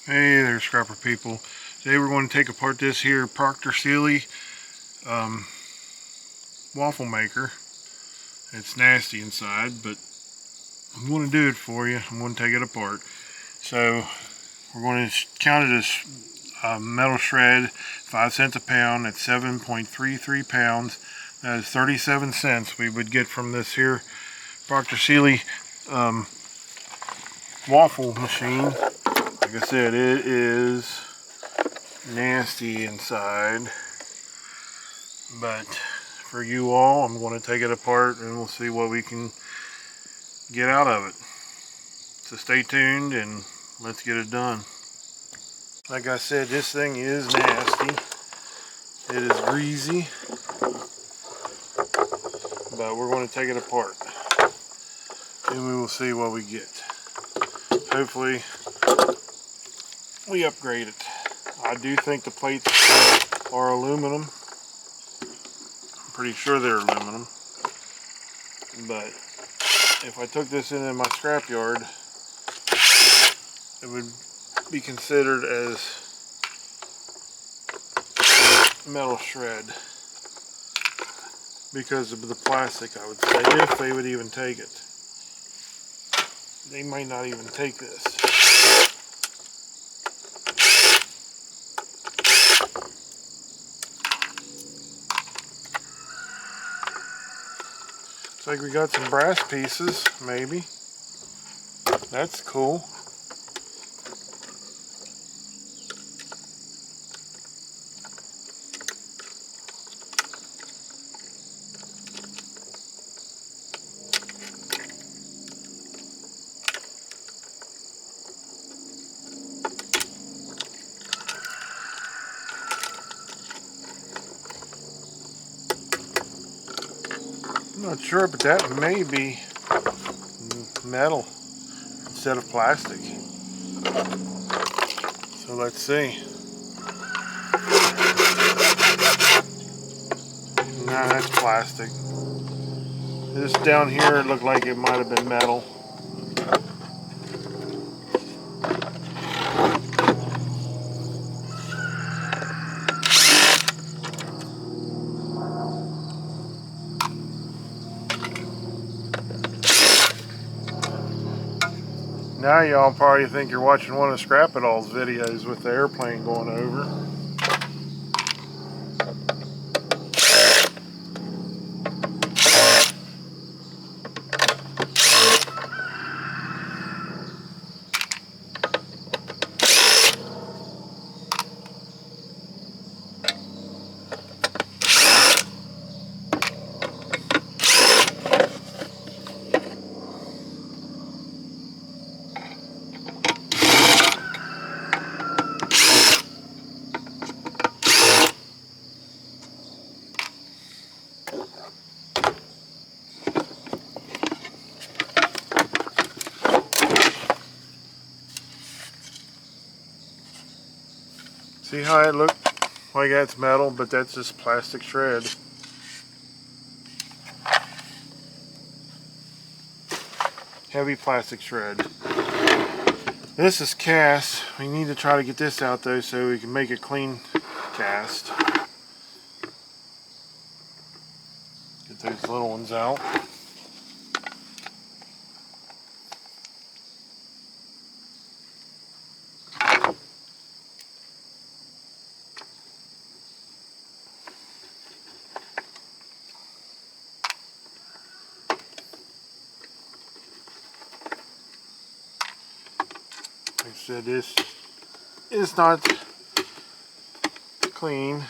Hey there, scrapper people. Today we're going to take apart this here Proctor Sealy waffle maker. It's nasty inside, but I'm going to do it for you. I'm going to take it apart. So we're going to count it as metal shred, 5 cents a pound. At 7.33 pounds. That is 37 cents we would get from this here Proctor Sealy waffle machine. Like I said, it is nasty inside, but for you all, I'm going to take it apart and we'll see what we can get out of it. So stay tuned and let's get it done. Like I said, this thing is nasty. It is greasy, but we're going to take it apart and we will see what we get. Hopefully we upgrade it. I do think the plates are aluminum. I'm pretty sure they're aluminum. But if I took this into my scrapyard, it would be considered as metal shred because of the plastic, I would say, if they would even take it. They might not even take this. Looks like we got some brass pieces, maybe. That's cool. I'm not sure, but that may be metal instead of plastic. So let's see. Nah, that's plastic. This down here, it looked like it might have been metal. Now y'all probably think you're watching one of Scrap-It-All's videos with the airplane going over. See how it looked like that's metal, but that's just plastic shred. Heavy plastic shred. This is cast. We need to try to get this out though so we can make a clean cast. Get those little ones out. Like I said, this is not clean,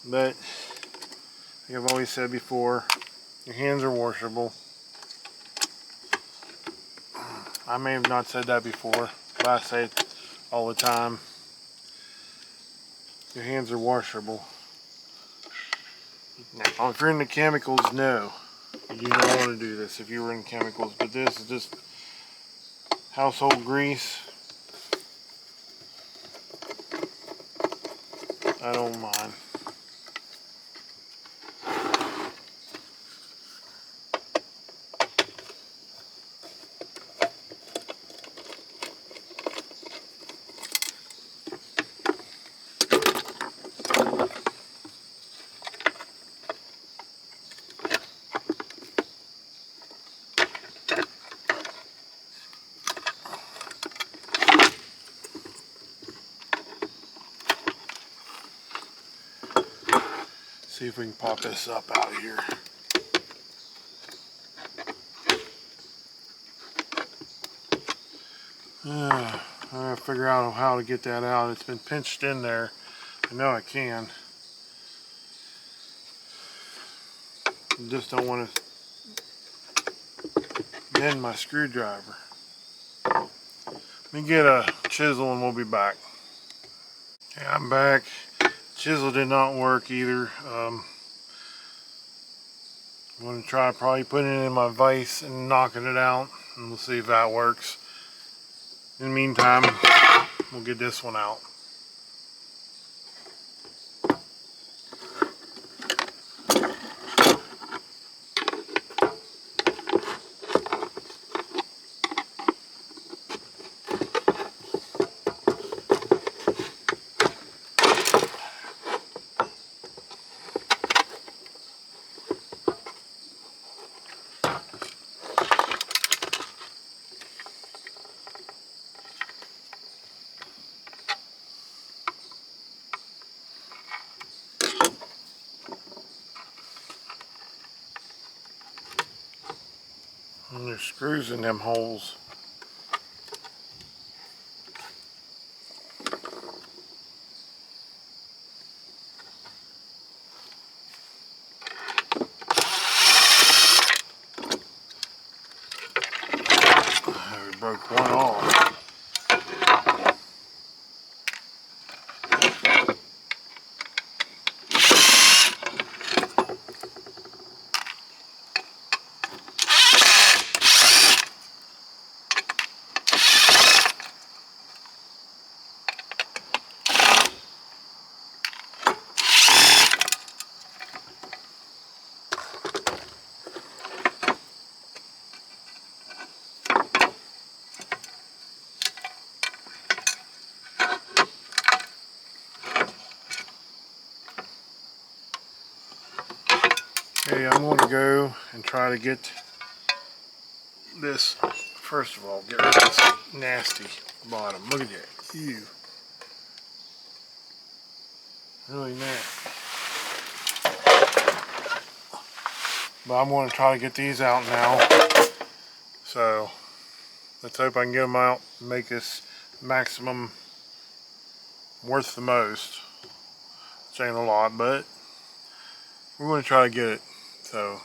but like I've always said before, your hands are washable. I may have not said that before, but I say it all the time. Your hands are washable. Now, if you're into chemicals, no. You do not want to do this if you were in chemicals, but this is just household grease. I don't mind. see if we can pop this up out of here. I gotta figure out how to get that out. It's been pinched in there. I know I can. I just don't want to bend my screwdriver. Let me get a chisel and we'll be back. Okay, I'm back. Chisel did not work either. I'm going to try probably putting it in my vise and knocking it out, and we'll see if that works. In the meantime, we'll get this one out. And there's screws in them holes. We broke one off. Okay, I'm going to go and try to get this, first of all, get rid of this nasty bottom. Look at that. Ew. Really nasty. But I'm going to try to get these out now. So let's hope I can get them out and make this maximum worth the most. Which ain't a lot, but we're going to try to get it. So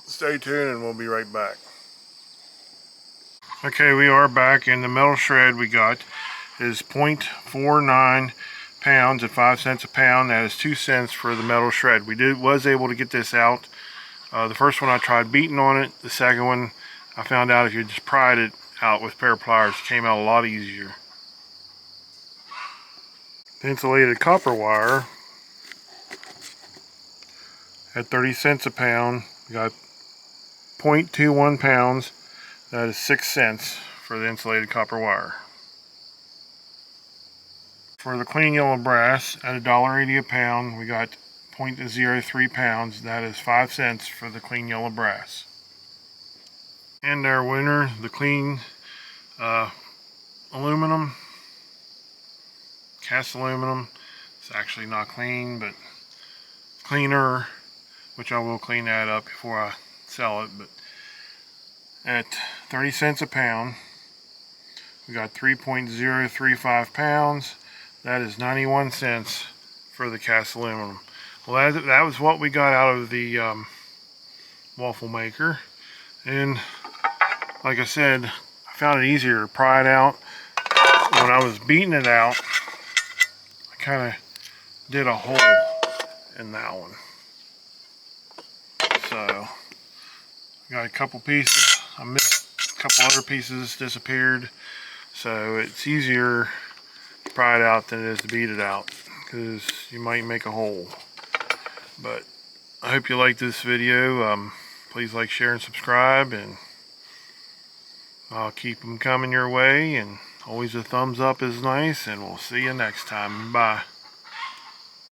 stay tuned and we'll be right back. Okay, we are back, and the metal shred we got is 0.49 pounds at 5 cents a pound. That is 2 cents for the metal shred. We was able to get this out. The first one I tried beating on it. The second one I found out if you just pried it out with a pair of pliers, it came out a lot easier. The insulated copper wire at 30 cents a pound. We got 0.21 pounds. That is 6 cents for the insulated copper wire. For the clean yellow brass at $1.80 a pound, we got 0.03 pounds. That is 5 cents for the clean yellow brass. And our winner, the clean aluminum, cast aluminum. It's actually not clean, but cleaner, which I will clean that up before I sell it. But at 30 cents a pound, we got 3.035 pounds. That is 91 cents for the cast aluminum. Well, that was what we got out of the waffle maker. And like I said, I found it easier to pry it out. When I was beating it out, I kind of did a hole in that one. So, got a couple pieces. I missed a couple other pieces, disappeared. So it's easier to pry it out than it is to beat it out, because you might make a hole. But I hope you like this video. Please like, share, and subscribe, and I'll keep them coming your way. And always a thumbs up is nice, and we'll see you next time. Bye.